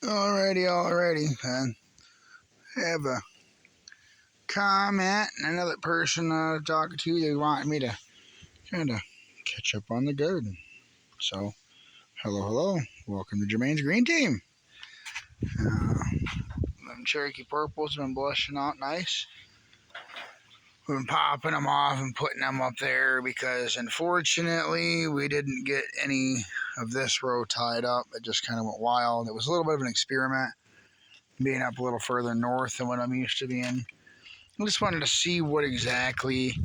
Alrighty. And have a comment. Another person talking to, they want me to kind of catch up on the garden. So, hello. Welcome to Jermaine's Green Team. Them Cherokee Purples have been blushing out nice. We've been popping them off and putting them up there because unfortunately we didn't get any of this row tied up. It just kind of went wild. It was a little bit of an experiment being up a little further north than what I'm used to being. I just wanted to see what exactly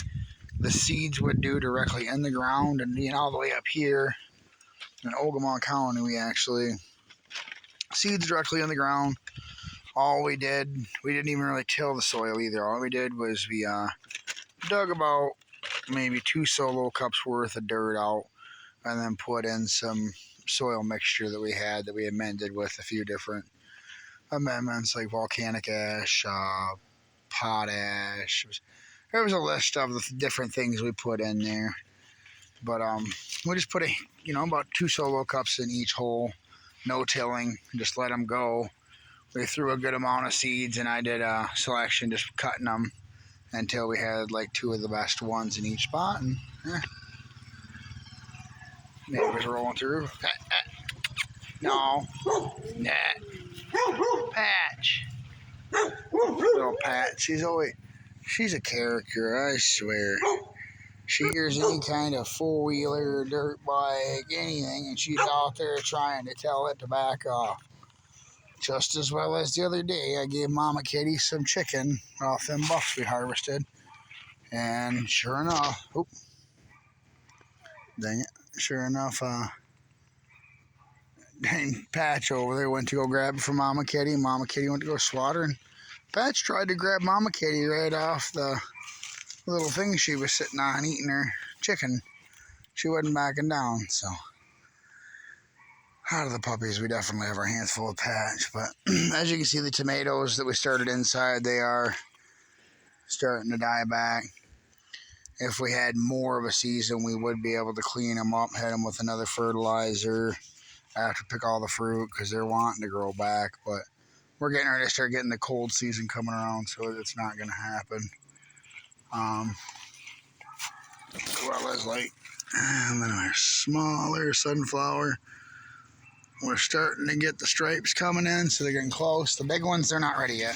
the seeds would do directly in the ground, and being all the way up here in Ogemaw County, we actually seeds directly in the ground. All we didn't even really till the soil either. All we did was we dug about maybe 2 solo cups worth of dirt out and then put in some soil mixture that we had amended with a few different amendments like volcanic ash, potash. There was a list of the different things we put in there. But we just put about 2 solo cups in each hole, no tilling, just let them go. We threw a good amount of seeds, and I did a selection, just cutting them until we had like 2 of the best ones in each spot. And neighbors rolling through. No. Nah. Patch. Little Pat. She's a character, I swear. She hears any kind of four-wheeler, dirt bike, anything, and she's out there trying to tell it to back off. Just as well as the other day, I gave Mama Kitty some chicken off them bucks we harvested. And sure enough, dang Patch over there went to go grab it from Mama Kitty. Mama Kitty went to go slaughter, and Patch tried to grab Mama Kitty right off the little thing she was sitting on eating her chicken. She wasn't backing down, so out of the puppies, we definitely have our hands full of Patch. But as you can see, the tomatoes that we started inside, they are starting to die back. If we had more of a season, we would be able to clean them up, hit them with another fertilizer after pick all the fruit because they're wanting to grow back. But we're getting ready to start getting the cold season coming around, so it's not going to happen. As well as and then our smaller sunflower. We're starting to get the stripes coming in, so they're getting close. The big ones, they're not ready yet.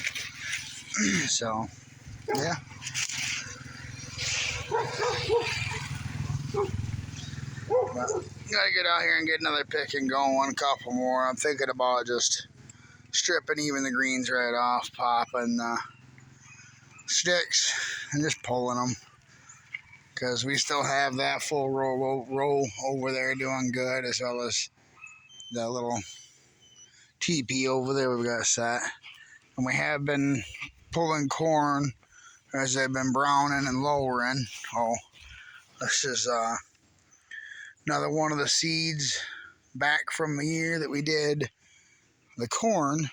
So, yeah. But gotta get out here and get another picking going, a couple more. I'm thinking about just stripping even the greens right off, popping the sticks, and just pulling them. Because we still have that full row over there doing good, as well as that little teepee over there we've got set. And we have been pulling corn as they've been browning and lowering. Oh, this is another one of the seeds back from the year that we did the corn.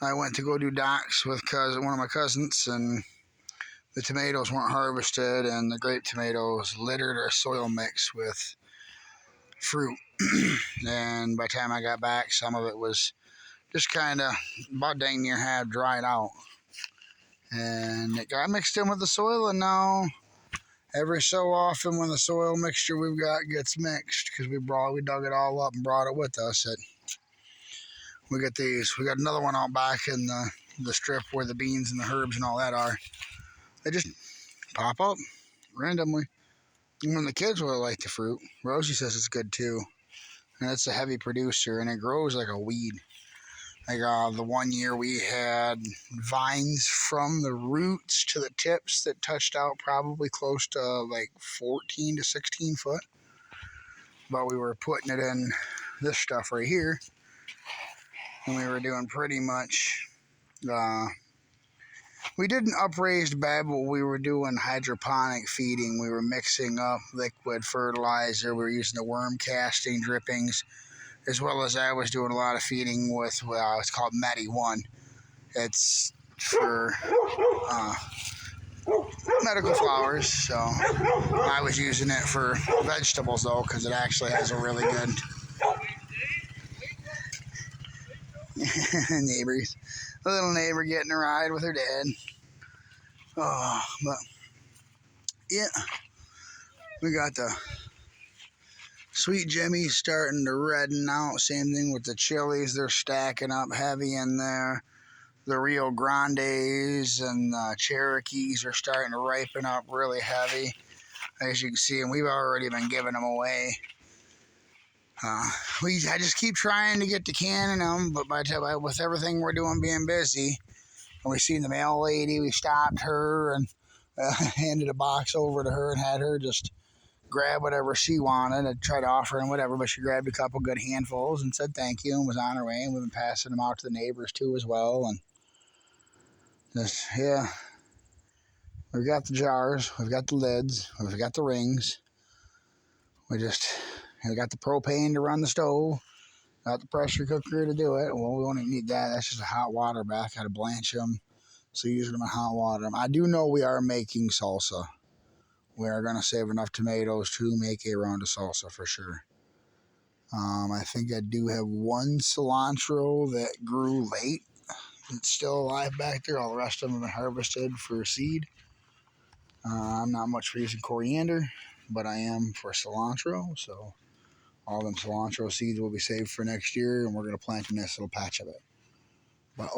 I went to go do docks with one of my cousins, and the tomatoes weren't harvested, and the grape tomatoes littered our soil mix with fruit. And by the time I got back, some of it was just kind of about dang near half dried out. And it got mixed in with the soil, and now every so often when the soil mixture we've got gets mixed, because we dug it all up and brought it with us, we got these. We got another one out back in the strip where the beans and the herbs and all that are. They just pop up randomly. And when the kids really like the fruit, Rosie says it's good too. And it's a heavy producer, and it grows like a weed. Like the one year we had vines from the roots to the tips that touched out probably close to like 14 to 16 foot. But we were putting it in this stuff right here, and we were doing pretty much we did an upraised bed, but we were doing hydroponic feeding. We were mixing up liquid fertilizer. We were using the worm casting drippings, as well as I was doing a lot of feeding with, it's called Medi-1. It's for medical flowers, so I was using it for vegetables, though, because it actually has a really good Neighbors. A little neighbor getting a ride with her dad. Oh, but yeah, we got the Sweet Jimmy's starting to redden out. Same thing with the chilies. They're stacking up heavy in there. The Rio Grandes and the Cherokees are starting to ripen up really heavy, as you can see, and we've already been giving them away. I just keep trying to get to canning them, but with everything we're doing being busy, and we seen the mail lady, we stopped her and handed a box over to her and had her just grab whatever she wanted and try to offer and whatever, but she grabbed a couple good handfuls and said thank you and was on her way, and we've been passing them out to the neighbors too as well. And just, yeah, we've got the jars, we've got the lids, we've got the rings, we got the propane to run the stove, got the pressure cooker to do it. Well, we won't even need that. That's just a hot water bath. Got to blanch them, so using them in hot water. I do know we are making salsa. We are going to save enough tomatoes to make a round of salsa for sure. I think I do have one cilantro that grew late. It's still alive back there. All the rest of them have been harvested for seed. I'm not much for using coriander, but I am for cilantro. So all them cilantro seeds will be saved for next year, and we're going to plant a nice little patch of it. But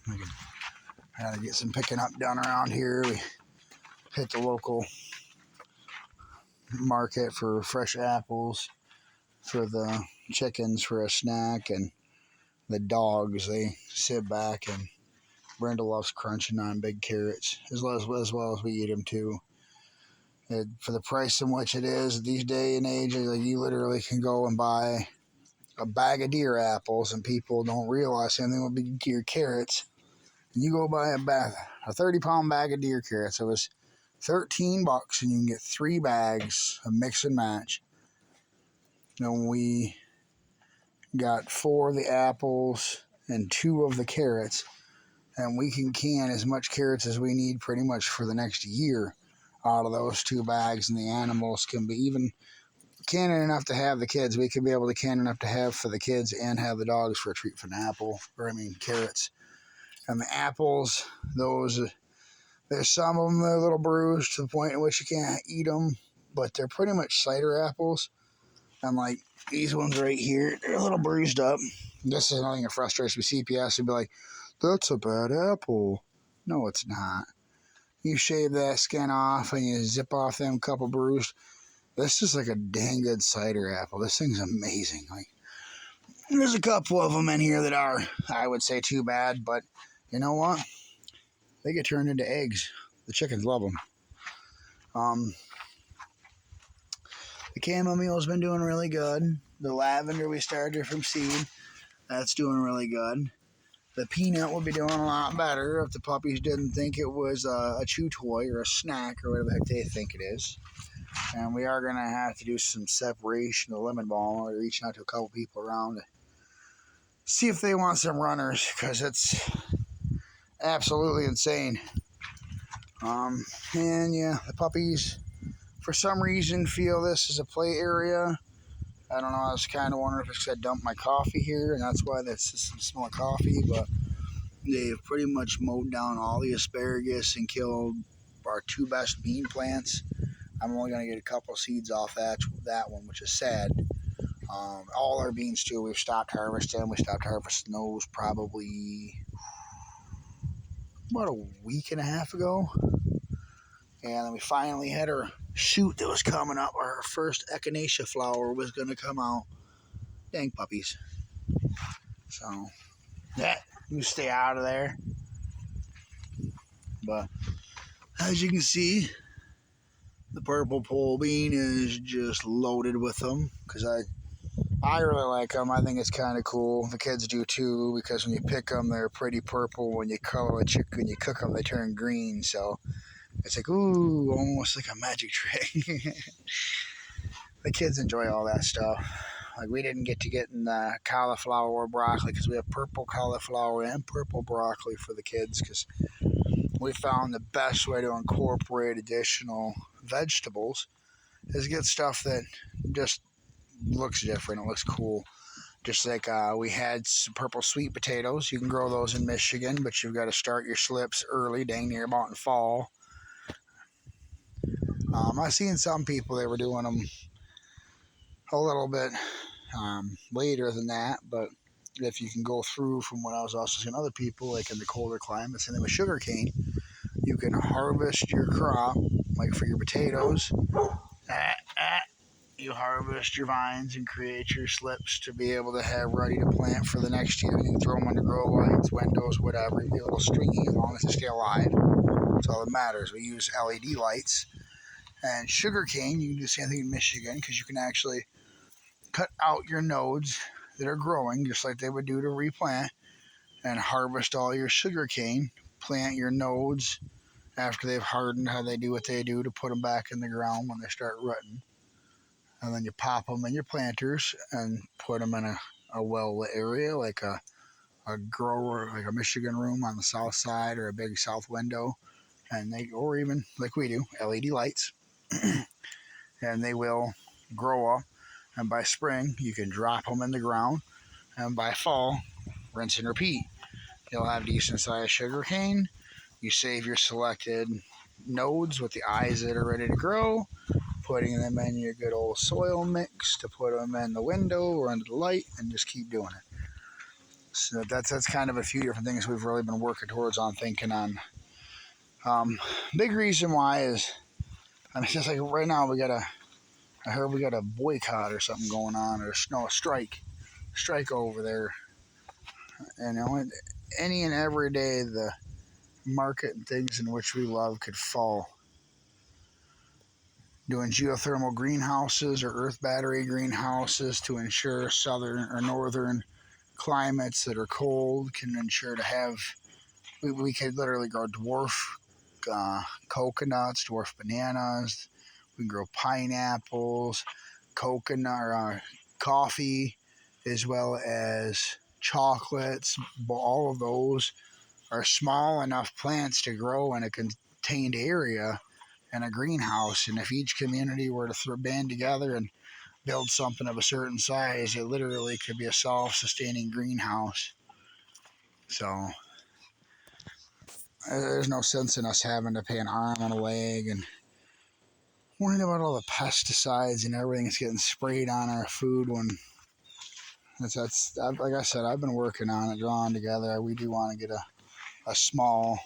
I got to get some picking up done around here. We hit the local market for fresh apples for the chickens for a snack, and the dogs, they sit back, and Brenda loves crunching on big carrots as well as we eat them too. For the price in which it is these day and age, like you literally can go and buy a bag of deer apples, and people don't realize anything with big deer carrots. And you go buy a 30-pound bag of deer carrots. It was $13, and you can get 3 bags of mix and match. And we got 4 of the apples and 2 of the carrots, and we can can as much carrots as we need pretty much for the next year out of those 2 bags, and the animals can be even canning enough to have the kids. We could be able to can enough to have for the kids and have the dogs for a treat for carrots. And the apples, there's some of them that are a little bruised to the point in which you can't eat them, but they're pretty much cider apples. And like these ones right here, they're a little bruised up. This is nothing that frustrates me. CPS would be like, that's a bad apple. No, it's not. You shave that skin off and you zip off them couple bruised. This is like a dang good cider apple. This thing's amazing. Like, there's a couple of them in here that are, I would say, too bad, but you know what? They get turned into eggs. The chickens love them. The chamomile's been doing really good. The lavender we started from seed, that's doing really good. The peanut will be doing a lot better if the puppies didn't think it was a chew toy or a snack or whatever the heck they think it is. And we are going to have to do some separation of lemon balm. We're reaching out to a couple people around to see if they want some runners, because it's absolutely insane. And yeah, the puppies, for some reason, feel this is a play area. I don't know, I was kind of wondering if it's because I dumped my coffee here, and that's why that's the smell of coffee, but they've pretty much mowed down all the asparagus and killed our 2 best bean plants. I'm only going to get a couple seeds off that one, which is sad. All our beans, too, we've stopped harvesting. We stopped harvesting those probably about a week and a half ago. And then we finally had our shoot that was coming up. Our first echinacea flower was going to come out. Dang puppies. So, yeah, you stay out of there. But, as you can see, the purple pole bean is just loaded with them, because I really like them. I think it's kind of cool. The kids do too, because when you pick them, they're pretty purple. When you cook them, they turn green. So it's like, ooh, almost like a magic trick. The kids enjoy all that stuff. Like, we didn't get in the cauliflower or broccoli, because we have purple cauliflower and purple broccoli for the kids, because we found the best way to incorporate additional vegetables is get stuff that just looks different. It looks cool. Just like we had some purple sweet potatoes. You can grow those in Michigan, but you've got to start your slips early, dang near about in fall. I've seen some people, they were doing them a little bit later than that, but if you can go through from what I was also seeing other people, like in the colder climates, and then with sugar cane, you can harvest your crop, like for your potatoes. You harvest your vines and create your slips to be able to have ready to plant for the next year. You can throw them under grow lights, windows, whatever. You get a little stringy as long as they stay alive. That's all that matters. We use LED lights. And sugarcane, you can do the same thing in Michigan because you can actually cut out your nodes that are growing, just like they would do to replant, and harvest all your sugarcane. Plant your nodes after they've hardened, how they do what they do to put them back in the ground when they start rutting. And then you pop them in your planters and put them in a well-lit area, like a grower, like a Michigan room on the south side or a big south window. And they, or even like we do, LED lights. And they will grow up. And by spring, you can drop them in the ground. And by fall, rinse and repeat. You'll have decent sized sugar cane. You save your selected nodes with the eyes that are ready to grow, putting them in your good old soil mix to put them in the window or under the light, and just keep doing it. So that's kind of a few different things we've really been working towards on thinking on. Big reason why is, I mean, it's just like right now I heard we got a boycott or something going on, or no, a strike over there. And any and every day the market and things in which we love could fall. Doing geothermal greenhouses or earth battery greenhouses to ensure southern or northern climates that are cold can ensure to have, we could literally grow dwarf coconuts, dwarf bananas. We can grow pineapples, coconut, or coffee, as well as chocolates. All of those are small enough plants to grow in a contained area in a greenhouse. And if each community were to band together and build something of a certain size, it literally could be a self-sustaining greenhouse. So there's no sense in us having to pay an arm and a leg and worrying about all the pesticides and everything that's getting sprayed on our food. When that's like I said, I've been working on it, drawing together. We do want to get a small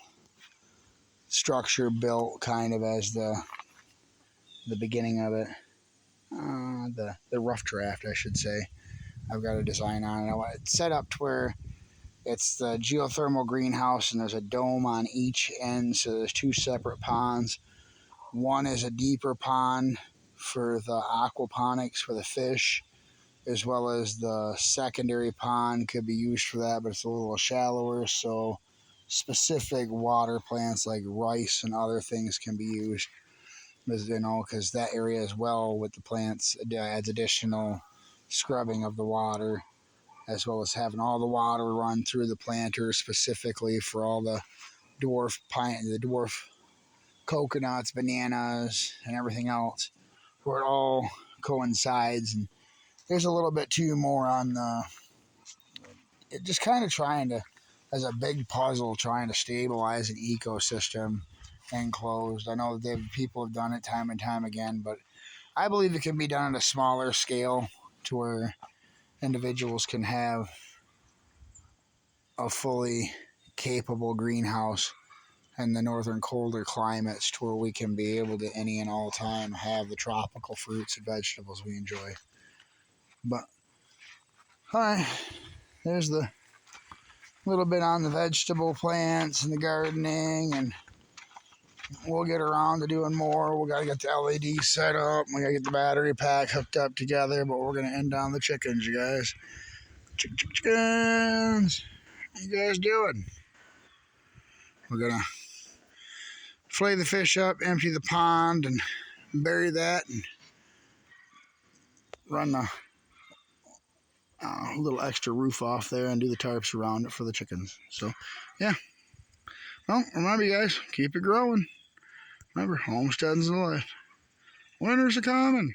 structure built, kind of as the beginning of it. The rough draft, I should say. I've got a design on it. I want it set up to where it's the geothermal greenhouse, and there's a dome on each end, so there's two separate ponds. One is a deeper pond for the aquaponics for the fish, as well as the secondary pond could be used for that, but it's a little shallower, so specific water plants like rice and other things can be used. Because that area as well with the plants adds additional scrubbing of the water, as well as having all the water run through the planter specifically for all the dwarf coconuts, bananas, and everything else, where it all coincides. And there's a little bit too more on just kind of trying to, as a big puzzle, trying to stabilize an ecosystem enclosed. I know that people have done it time and time again, but I believe it can be done at a smaller scale to where individuals can have a fully capable greenhouse in the northern colder climates to where we can be able to any and all time have the tropical fruits and vegetables we enjoy. But hi, there's the little bit on the vegetable plants and the gardening, and we'll get around to doing more. We got to get the LED set up. We got to get the battery pack hooked up together, but we're going to end on the chickens, you guys. Chickens! How you guys doing? We're going to flay the fish up, empty the pond, and bury that, and run the little extra roof off there and do the tarps around it for the chickens. So, yeah. Well, remember, you guys, keep it growing. Remember, homesteading's the life. Winters are coming.